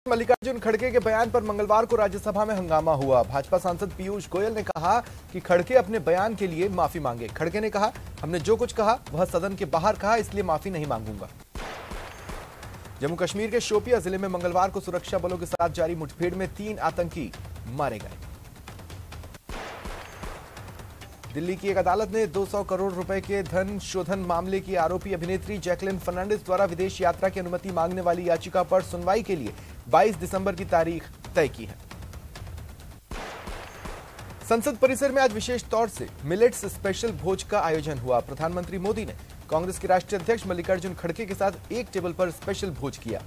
मल्लिकार्जुन खड़गे के बयान पर मंगलवार को राज्यसभा में हंगामा हुआ। भाजपा सांसद पीयूष गोयल ने कहा कि खड़गे अपने बयान के लिए माफी मांगे। खड़गे ने कहा, हमने जो कुछ कहा वह सदन के बाहर कहा, इसलिए माफी नहीं मांगूंगा। जम्मू कश्मीर के शोपिया जिले में मंगलवार को सुरक्षा बलों के साथ जारी मुठभेड़ में 3 आतंकी मारे गए। दिल्ली की एक अदालत ने 200 करोड़ रुपए के धन शोधन मामले की आरोपी अभिनेत्री जैकलिन फर्नांडिस द्वारा विदेश यात्रा की अनुमति मांगने वाली याचिका पर सुनवाई के लिए 22 दिसंबर की तारीख तय की है। संसद परिसर में आज विशेष तौर से मिलेट्स स्पेशल भोज का आयोजन हुआ। प्रधानमंत्री मोदी ने कांग्रेस के राष्ट्रीय अध्यक्ष मल्लिकार्जुन खड़गे के साथ एक टेबल पर स्पेशल भोज किया।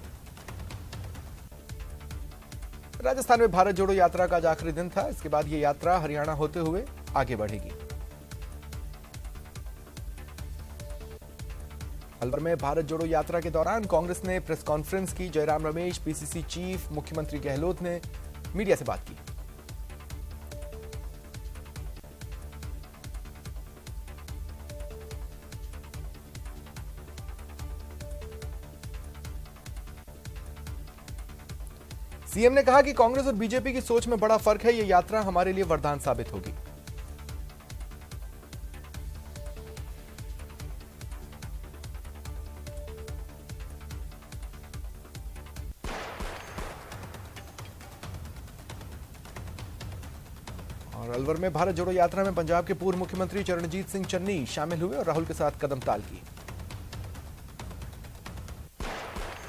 राजस्थान में भारत जोड़ो यात्रा का आज आखिरी दिन था। इसके बाद यह यात्रा हरियाणा होते हुए आगे बढ़ेगी। अलवर में भारत जोड़ो यात्रा के दौरान कांग्रेस ने प्रेस कॉन्फ्रेंस की। जयराम रमेश, पीसीसी चीफ, मुख्यमंत्री गहलोत ने मीडिया से बात की। सीएम ने कहा कि कांग्रेस और बीजेपी की सोच में बड़ा फर्क है। यह यात्रा हमारे लिए वरदान साबित होगी। और अलवर में भारत जोड़ो यात्रा में पंजाब के पूर्व मुख्यमंत्री चरणजीत सिंह चन्नी शामिल हुए और राहुल के साथ कदमताल की।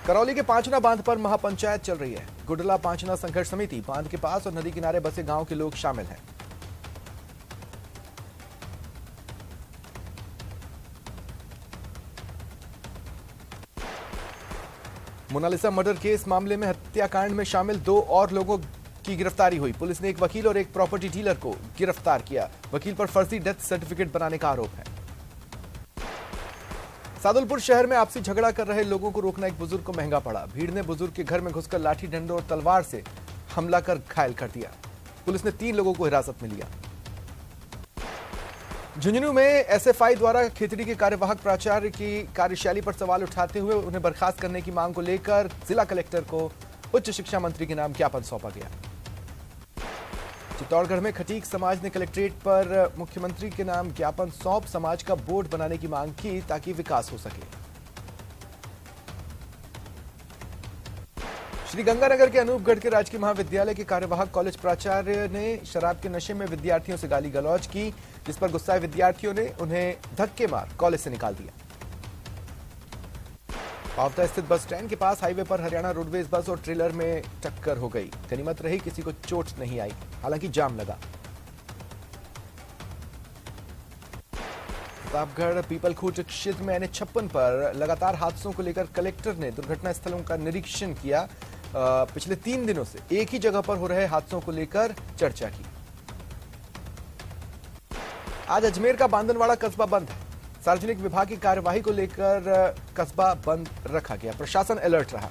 करौली के पांचना बांध पर महापंचायत चल रही है। गुडला पांचना संघर्ष समिति बांध के पास और नदी किनारे बसे गांव के लोग शामिल हैं। मोनालिसा मर्डर केस मामले में हत्याकांड में शामिल 2 और लोगों की गिरफ्तारी हुई। पुलिस ने एक वकील और एक प्रॉपर्टी डीलर को गिरफ्तार किया। वकील पर फर्जी डेथ सर्टिफिकेट बनाने का आरोप है। सादुलपुर शहर में आपसी झगड़ा कर रहे लोगों को रोकना एक बुजुर्ग को महंगा पड़ा। भीड़ ने बुजुर्ग के घर में घुसकर लाठी डंडों और तलवार से हमला कर घायल कर दिया। पुलिस ने 3 लोगों को हिरासत में लिया। झुंझुनू में एसएफआई द्वारा खेतड़ी के कार्यवाहक प्राचार्य की कार्यशैली पर सवाल उठाते हुए उन्हें बर्खास्त करने की मांग को लेकर जिला कलेक्टर को उच्च शिक्षा मंत्री के नाम ज्ञापन सौंपा गया। चित्तौड़गढ़ में खटीक समाज ने कलेक्ट्रेट पर मुख्यमंत्री के नाम ज्ञापन सौंप समाज का बोर्ड बनाने की मांग की ताकि विकास हो सके। श्रीगंगानगर के अनूपगढ़ के राजकीय महाविद्यालय के कार्यवाहक कॉलेज प्राचार्य ने शराब के नशे में विद्यार्थियों से गाली गलौज की, जिस पर गुस्साए विद्यार्थियों ने उन्हें धक्के मार कॉलेज से निकाल दिया। पावटा स्थित बस स्टैंड के पास हाईवे पर हरियाणा रोडवेज बस और ट्रेलर में टक्कर हो गई। गनीमत रही किसी को चोट नहीं आई, हालांकि जाम लगा। प्रतापगढ़ पीपलखूट क्षेत्र में NH56 पर लगातार हादसों को लेकर कलेक्टर ने दुर्घटना स्थलों का निरीक्षण किया। पिछले 3 दिनों से एक ही जगह पर हो रहे हादसों को लेकर चर्चा की। आज अजमेर का बांदनवाड़ा कस्बा बंद है। सार्वजनिक विभाग की कार्यवाही को लेकर कस्बा बंद रखा गया। प्रशासन अलर्ट रहा।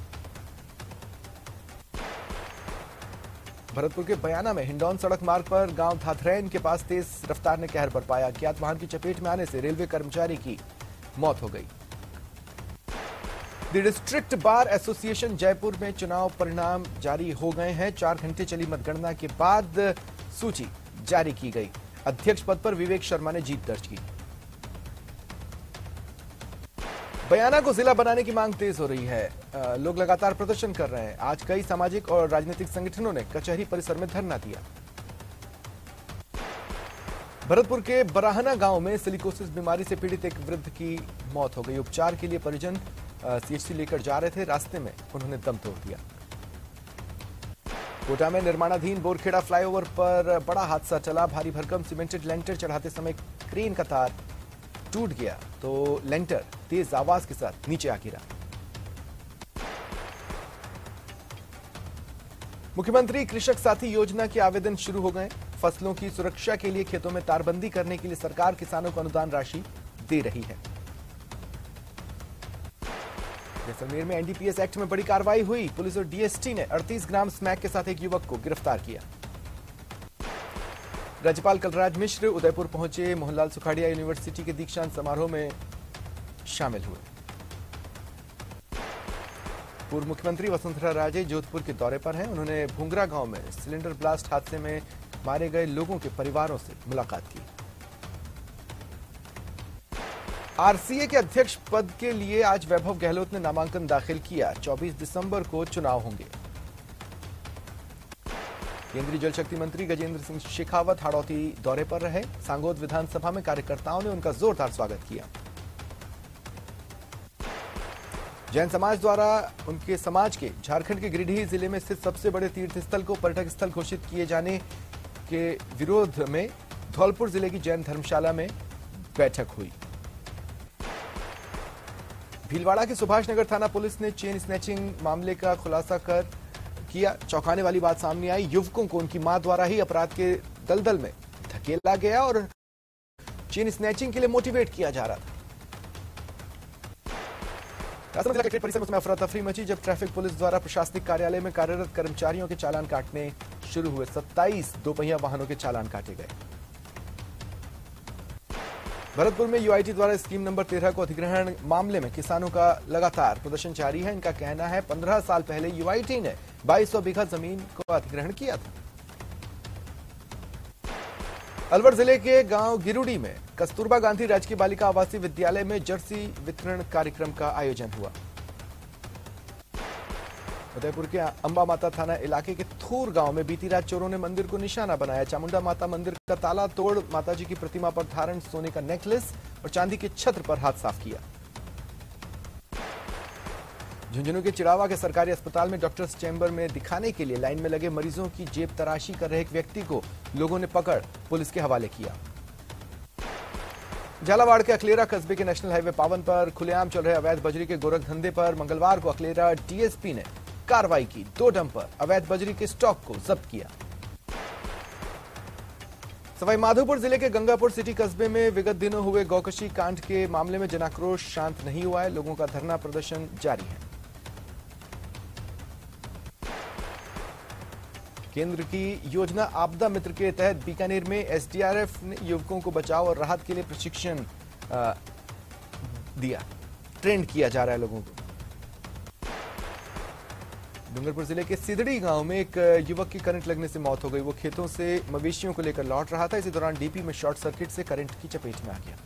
भरतपुर के बयाना में हिंडौन सड़क मार्ग पर गांव धाथरैन के पास तेज रफ्तार ने कहर बरपाया। अज्ञात वाहन की चपेट में आने से रेलवे कर्मचारी की मौत हो गई। The district bar association Jaipur में चुनाव परिणाम जारी हो गए हैं। 4 घंटे चली मतगणना के बाद सूची जारी की गई। अध्यक्ष पद पर विवेक शर्मा ने जीत दर्ज की। बयाना को जिला बनाने की मांग तेज हो रही है। लोग लगातार प्रदर्शन कर रहे हैं। आज कई सामाजिक और राजनीतिक संगठनों ने कचहरी परिसर में धरना दिया। भरतपुर के बराहना गांव में सिलिकोसिस बीमारी से पीड़ित एक वृद्ध की मौत हो गई। उपचार के लिए परिजन सीएचसी लेकर जा रहे थे, रास्ते में उन्होंने दम तोड़ दिया। कोटा में निर्माणाधीन बोरखेड़ा फ्लाईओवर पर बड़ा हादसा चला। भारी भरकम सीमेंटेड लेंटर चढ़ाते समय क्रेन का तार टूट गया तो लेंटर तेज आवाज के साथ नीचे आ गिरा। मुख्यमंत्री कृषक साथी योजना के आवेदन शुरू हो गए। फसलों की सुरक्षा के लिए खेतों में तारबंदी करने के लिए सरकार किसानों को अनुदान राशि दे रही है। जैसलमेर में एनडीपीएस एक्ट में बड़ी कार्रवाई हुई। पुलिस और डीएसटी ने 38 ग्राम स्मैक के साथ एक युवक को गिरफ्तार किया। राज्यपाल कलराज मिश्र उदयपुर पहुंचे। मोहनलाल सुखाड़िया यूनिवर्सिटी के दीक्षांत समारोह में शामिल हुए। पूर्व मुख्यमंत्री वसुंधरा राजे जोधपुर के दौरे पर हैं। उन्होंने भूंगरा गांव में सिलेंडर ब्लास्ट हादसे में मारे गए लोगों के परिवारों से मुलाकात की। आरसीए के अध्यक्ष पद के लिए आज वैभव गहलोत ने नामांकन दाखिल किया। 24 दिसंबर को चुनाव होंगे। केंद्रीय जल शक्ति मंत्री गजेंद्र सिंह शेखावत हाड़ौती दौरे पर रहे। सांगोद विधानसभा में कार्यकर्ताओं ने उनका जोरदार स्वागत किया। जैन समाज द्वारा उनके समाज के झारखंड के गिरिडीह जिले में स्थित सबसे बड़े तीर्थ स्थल को पर्यटक स्थल घोषित किए जाने के विरोध में धौलपुर जिले की जैन धर्मशाला में बैठक हुई। भीलवाड़ा के सुभाष नगर थाना पुलिस ने चेन स्नैचिंग मामले का खुलासा कर किया। चौंकाने वाली बात सामने आई। युवकों को उनकी मां द्वारा ही अपराध के दलदल में धकेला गया और चेन स्नैचिंग के लिए मोटिवेट किया जा रहा था। राजसमंद परिसर में अफरा तफरी मची जब ट्रैफिक पुलिस द्वारा प्रशासनिक कार्यालय में कार्यरत कर्मचारियों के चालान काटने शुरू हुए। 27 दोपहिया वाहनों के चालान काटे गए। भरतपुर में यूआईटी द्वारा स्कीम नंबर 13 को अधिग्रहण मामले में किसानों का लगातार प्रदर्शन जारी है। इनका कहना है 15 साल पहले यूआईटी ने 2200 बीघा जमीन को अधिग्रहण किया था। अलवर जिले के गांव गिरुडी में कस्तूरबा गांधी राजकीय बालिका आवासीय विद्यालय में जर्सी वितरण कार्यक्रम का आयोजन हुआ। उदयपुर के अंबा माता थाना इलाके के थूर गांव में बीती रात चोरों ने मंदिर को निशाना बनाया। चामुंडा माता मंदिर का ताला तोड़ माताजी की प्रतिमा पर धारण सोने का नेकलेस और चांदी के छत्र पर हाथ साफ किया। झुंझुनू के चिड़ावा के सरकारी अस्पताल में डॉक्टर्स चैम्बर में दिखाने के लिए लाइन में लगे मरीजों की जेब तराशी कर रहे एक व्यक्ति को लोगों ने पकड़ पुलिस के हवाले किया। झालावाड़ के अकलेरा कस्बे के नेशनल हाईवे पावन पर खुलेआम चल रहे अवैध बजरी के गोरख धंधे पर मंगलवार को अकलेरा डीएसपी ने कार्रवाई की। 2 डंपर अवैध बजरी के स्टॉक को जब्त किया। सवाईमाधोपुर जिले के गंगापुर सिटी कस्बे में विगत दिनों हुए गौकशी कांड के मामले में जनाक्रोश शांत नहीं हुआ है। लोगों का धरना प्रदर्शन जारी है। केंद्र की योजना आपदा मित्र के तहत बीकानेर में एसडीआरएफ ने युवकों को बचाव और राहत के लिए प्रशिक्षण दिया। ट्रेंड किया जा रहा है लोगों को। डूंगरपुर जिले के सिदड़ी गांव में एक युवक की करंट लगने से मौत हो गई। वो खेतों से मवेशियों को लेकर लौट रहा था। इसी दौरान डीपी में शॉर्ट सर्किट से करंट की चपेट में आ गया।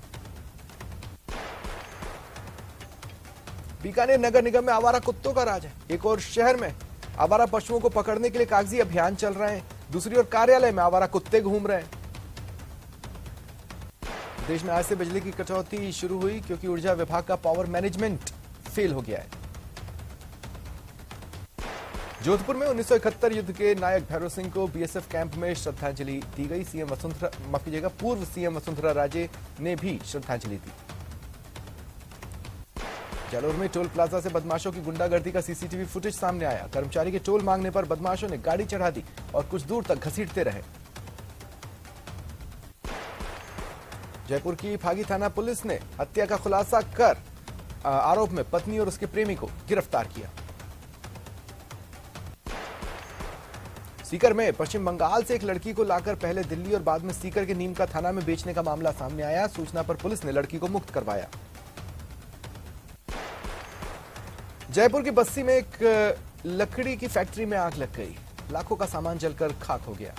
बीकानेर नगर निगम में आवारा कुत्तों का राज है। एक और शहर में आवारा पशुओं को पकड़ने के लिए कागजी अभियान चल रहे हैं। दूसरी ओर कार्यालय में आवारा कुत्ते घूम रहे हैं। देश में आज से बिजली की कटौती शुरू हुई क्योंकि ऊर्जा विभाग का पावर मैनेजमेंट फेल हो गया है। जोधपुर में 1971 युद्ध के नायक भैरव सिंह को बीएसएफ कैंप में श्रद्धांजलि दी गई। पूर्व सीएम वसुंधरा राजे ने भी श्रद्धांजलि दी। जालौर में टोल प्लाजा से बदमाशों की गुंडागर्दी का सीसीटीवी फुटेज सामने आया। कर्मचारी के टोल मांगने पर बदमाशों ने गाड़ी चढ़ा दी और कुछ दूर तक घसीटते रहे। जयपुर की फागी थाना पुलिस ने हत्या का खुलासा कर आरोप में पत्नी और उसके प्रेमी को गिरफ्तार किया। सीकर में पश्चिम बंगाल से एक लड़की को लाकर पहले दिल्ली और बाद में सीकर के नीम का थाना में बेचने का मामला सामने आया। सूचना पर पुलिस ने लड़की को मुक्त करवाया। जयपुर की बस्ती में एक लकड़ी की फैक्ट्री में आग लग गई। लाखों का सामान जलकर खाक हो गया।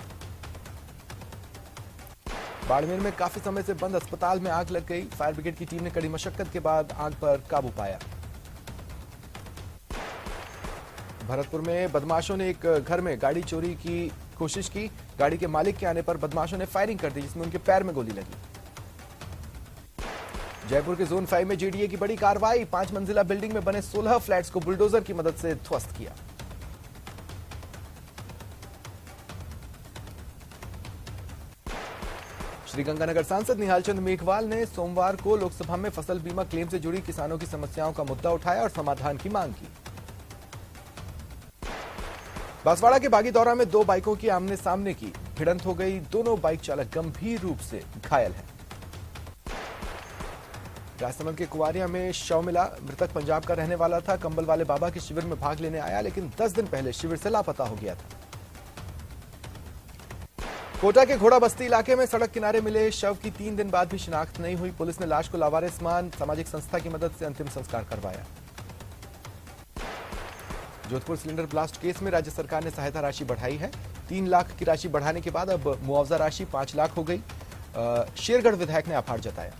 बाड़मेर में काफी समय से बंद अस्पताल में आग लग गई। फायर ब्रिगेड की टीम ने कड़ी मशक्कत के बाद आग पर काबू पाया। भरतपुर में बदमाशों ने एक घर में गाड़ी चोरी की कोशिश की। गाड़ी के मालिक के आने पर बदमाशों ने फायरिंग कर दी जिसमें उनके पैर में गोली लगी। जयपुर के जोन 5 में जेडीए की बड़ी कार्रवाई। 5 मंजिला बिल्डिंग में बने 16 फ्लैट्स को बुलडोजर की मदद से ध्वस्त किया। श्रीगंगानगर सांसद निहालचंद मेघवाल ने सोमवार को लोकसभा में फसल बीमा क्लेम से जुड़ी किसानों की समस्याओं का मुद्दा उठाया और समाधान की मांग की। बांसवाड़ा के बागीदौरा में 2 बाइकों की आमने सामने की भिड़ंत हो गई। दोनों बाइक चालक गंभीर रूप से घायल हैं। राजसमंद के कुवारिया में शव मिला। मृतक पंजाब का रहने वाला था। कंबल वाले बाबा के शिविर में भाग लेने आया लेकिन 10 दिन पहले शिविर से लापता हो गया था। कोटा के घोड़ा बस्ती इलाके में सड़क किनारे मिले शव की 3 दिन बाद भी शिनाख्त नहीं हुई। पुलिस ने लाश को लावारिस मान सामाजिक संस्था की मदद से अंतिम संस्कार करवाया। जोधपुर सिलेंडर ब्लास्ट केस में राज्य सरकार ने सहायता राशि बढ़ाई है। 3 लाख की राशि बढ़ाने के बाद अब मुआवजा राशि 5 लाख हो गई। शेरगढ़ विधायक ने आभार जताया।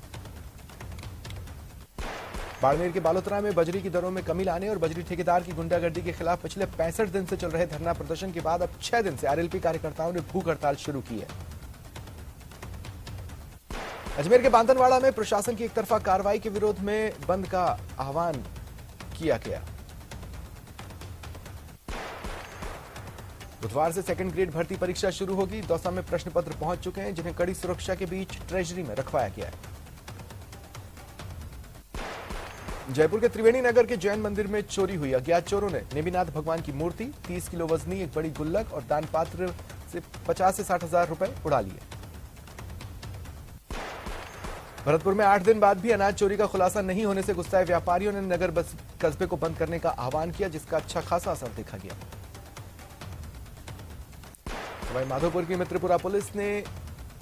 बाड़मेर के बालोतरा में बजरी की दरों में कमी लाने और बजरी ठेकेदार की गुंडागर्दी के खिलाफ पिछले 65 दिन से चल रहे धरना प्रदर्शन के बाद अब 6 दिन से आरएलपी कार्यकर्ताओं ने भूख हड़ताल शुरू की है। अजमेर के बांधनवाड़ा में प्रशासन की एकतरफा कार्रवाई के विरोध में बंद का आह्वान किया गया। बुधवार से सेकंड ग्रेड भर्ती परीक्षा शुरू होगी। दौसा में प्रश्न पत्र पहुंच चुके हैं, जिन्हें कड़ी सुरक्षा के बीच ट्रेजरी में रखवाया गया है। जयपुर के त्रिवेणी नगर के जैन मंदिर में चोरी हुई। अज्ञात चोरों ने नेमिनाथ भगवान की मूर्ति, 30 किलो वजनी एक बड़ी गुल्लक और दान पात्र से 50 से 60 हजार रुपए उड़ा लिए। भरतपुर में 8 दिन बाद भी अनाज चोरी का खुलासा नहीं होने से गुस्साए व्यापारियों ने नगर कस्बे को बंद करने का आह्वान किया, जिसका अच्छा खासा असर देखा गया। सवाई माधोपुर की मित्रपुरा पुलिस ने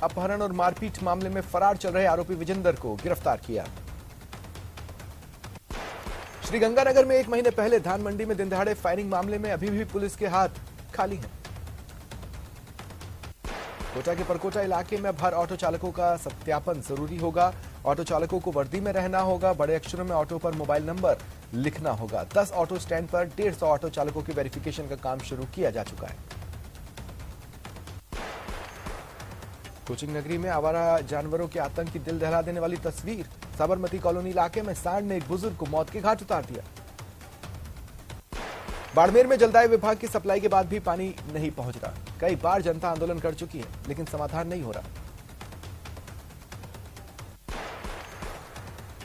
अपहरण और मारपीट मामले में फरार चल रहे आरोपी विजेंदर को गिरफ्तार किया। श्रीगंगानगर में 1 महीने पहले धान मंडी में दिनदहाड़े फायरिंग मामले में अभी भी पुलिस के हाथ खाली हैं। कोटा के परकोटा इलाके में अब हर ऑटो चालकों का सत्यापन जरूरी होगा। ऑटो चालकों को वर्दी में रहना होगा। बड़े अक्षरों में ऑटो पर मोबाइल नंबर लिखना होगा। 10 ऑटो स्टैंड पर 150 ऑटो चालकों की वेरिफिकेशन का काम शुरू किया जा चुका है। कोचिंग नगरी में आवारा जानवरों के आतंक की दिल दहला देने वाली तस्वीर। साबरमती कॉलोनी इलाके में सांड ने एक बुजुर्ग को मौत के घाट उतार दिया। बाड़मेर में जलदाय विभाग की सप्लाई के बाद भी पानी नहीं पहुंच रहा। कई बार जनता आंदोलन कर चुकी है, लेकिन समाधान नहीं हो रहा।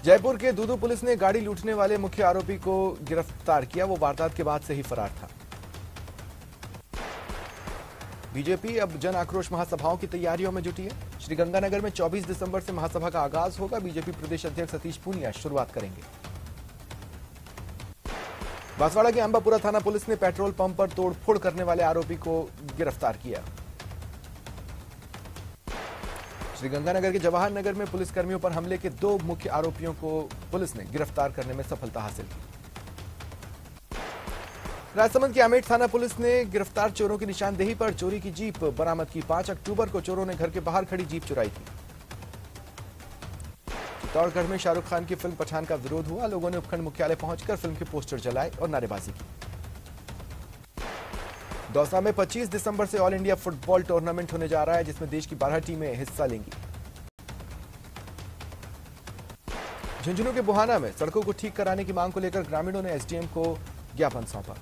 जयपुर के दूदू पुलिस ने गाड़ी लूटने वाले मुख्य आरोपी को गिरफ्तार किया। वो वारदात के बाद से ही फरार था। बीजेपी अब जन आक्रोश महासभाओं की तैयारियों में जुटी है। श्रीगंगानगर में 24 दिसंबर से महासभा का आगाज होगा। बीजेपी प्रदेश अध्यक्ष सतीश पूनिया शुरुआत करेंगे। बांसवाड़ा के अंबापुरा थाना पुलिस ने पेट्रोल पंप पर तोड़फोड़ करने वाले आरोपी को गिरफ्तार किया। श्रीगंगानगर के जवाहर नगर में पुलिसकर्मियों पर हमले के 2 मुख्य आरोपियों को पुलिस ने गिरफ्तार करने में सफलता हासिल की। राजसमंद की आमेठ थाना पुलिस ने गिरफ्तार चोरों की निशानदेही पर चोरी की जीप बरामद की। 5 अक्टूबर को चोरों ने घर के बाहर खड़ी जीप चुराई थी। चित्तौड़गढ़ में शाहरुख खान की फिल्म पठान का विरोध हुआ। लोगों ने उपखंड मुख्यालय पहुंचकर फिल्म के पोस्टर जलाए और नारेबाजी की। दौसा में 25 दिसंबर से ऑल इंडिया फुटबॉल टूर्नामेंट होने जा रहा है, जिसमें देश की 12 टीमें हिस्सा लेंगी। झुंझुनू के बुहाना में सड़कों को ठीक कराने की मांग को लेकर ग्रामीणों ने एसडीएम को ज्ञापन सौंपा।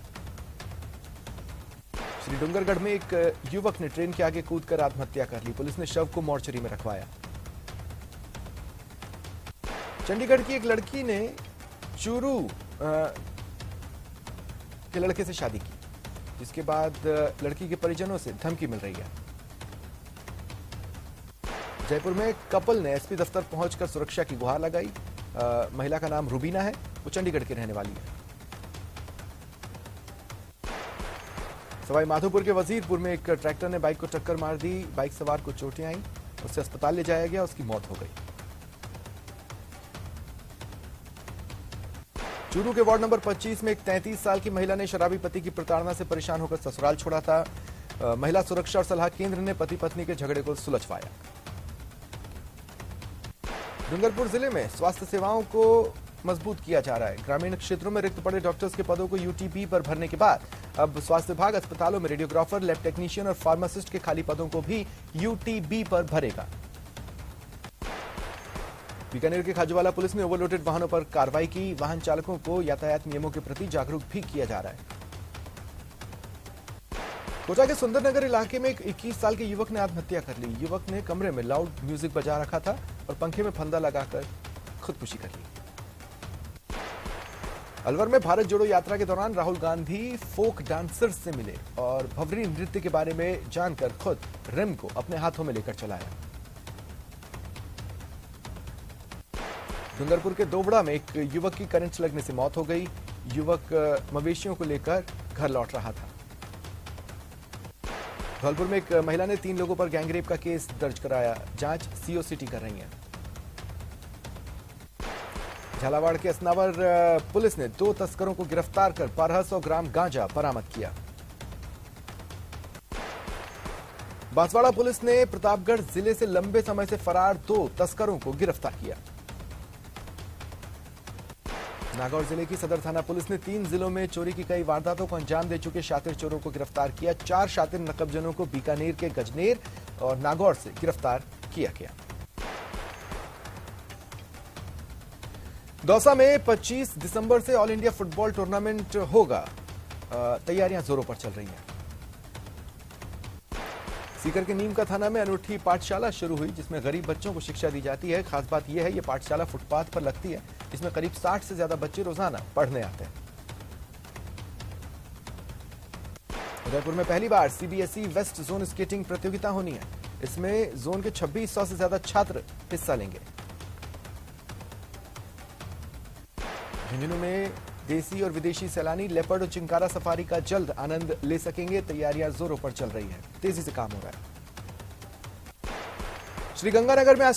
श्री डूंगरगढ़ में एक युवक ने ट्रेन के आगे कूदकर आत्महत्या कर ली। पुलिस ने शव को मोर्चरी में रखवाया। चंडीगढ़ की एक लड़की ने चूरू के लड़के से शादी की, जिसके बाद लड़की के परिजनों से धमकी मिल रही है। जयपुर में कपल ने एसपी दफ्तर पहुंचकर सुरक्षा की गुहार लगाई। महिला का नाम रुबीना है। वो चंडीगढ़ की रहने वाली है। सवाई माधोपुर के वजीरपुर में एक ट्रैक्टर ने बाइक को टक्कर मार दी। बाइक सवार को चोटें आईं। उसे अस्पताल ले जाया गया। उसकी मौत हो गई। चूरू के वार्ड नंबर 25 में एक 33 साल की महिला ने शराबी पति की प्रताड़ना से परेशान होकर ससुराल छोड़ा था। महिला सुरक्षा और सलाह केंद्र ने पति पत्नी के झगड़े को सुलझवाया। डूंगरपुर जिले में स्वास्थ्य सेवाओं को मजबूत किया जा रहा है। ग्रामीण क्षेत्रों में रिक्त पड़े डॉक्टर्स के पदों को यूटीबी पर भरने के बाद अब स्वास्थ्य विभाग अस्पतालों में रेडियोग्राफर, लैब टेक्नीशियन और फार्मासिस्ट के खाली पदों को भी यूटीबी पर भरेगा। बीकानेर के खाजूवाला पुलिस ने ओवरलोडेड वाहनों पर कार्रवाई की। वाहन चालकों को यातायात नियमों के प्रति जागरूक भी किया जा रहा है। कोटा के सुंदरनगर इलाके में एक 21 साल के युवक ने आत्महत्या कर ली। युवक ने कमरे में लाउड म्यूजिक बजा रखा था और पंखे में फंदा लगाकर खुदकुशी कर ली। अलवर में भारत जोड़ो यात्रा के दौरान राहुल गांधी फोक डांसर्स से मिले और भवरी नृत्य के बारे में जानकर खुद रिम को अपने हाथों में लेकर चलाया। डूंगरपुर के दोवड़ा में एक युवक की करंट लगने से मौत हो गई। युवक मवेशियों को लेकर घर लौट रहा था। धौलपुर में एक महिला ने 3 लोगों पर गैंगरेप का केस दर्ज कराया। जांच सीओ सिटी कर रही है। झालावाड़ के असनावर पुलिस ने 2 तस्करों को गिरफ्तार कर 1200 ग्राम गांजा बरामद किया। बांसवाड़ा पुलिस ने प्रतापगढ़ जिले से लंबे समय से फरार 2 तस्करों को गिरफ्तार किया। नागौर जिले की सदर थाना पुलिस ने 3 जिलों में चोरी की कई वारदातों को अंजाम दे चुके शातिर चोरों को गिरफ्तार किया। 4 शातिर नकबजनों को बीकानेर के गजनेर और नागौर से गिरफ्तार किया गया। दौसा में 25 दिसंबर से ऑल इंडिया फुटबॉल टूर्नामेंट होगा। तैयारियां जोरों पर चल रही हैं। सीकर के नीम का थाना में अनूठी पाठशाला शुरू हुई, जिसमें गरीब बच्चों को शिक्षा दी जाती है। खास बात यह है, यह पाठशाला फुटपाथ पर लगती है। इसमें करीब 60 से ज्यादा बच्चे रोजाना पढ़ने आते हैं। उदयपुर में पहली बार सीबीएसई वेस्ट जोन स्केटिंग प्रतियोगिता होनी है। इसमें जोन के 2600 से ज्यादा छात्र हिस्सा लेंगे। झुंझुनू में देसी और विदेशी सैलानी लेपर्ड और चिंकारा सफारी का जल्द आनंद ले सकेंगे। तैयारियां जोरों पर चल रही है, तेजी से काम हो रहा है। श्रीगंगानगर में आज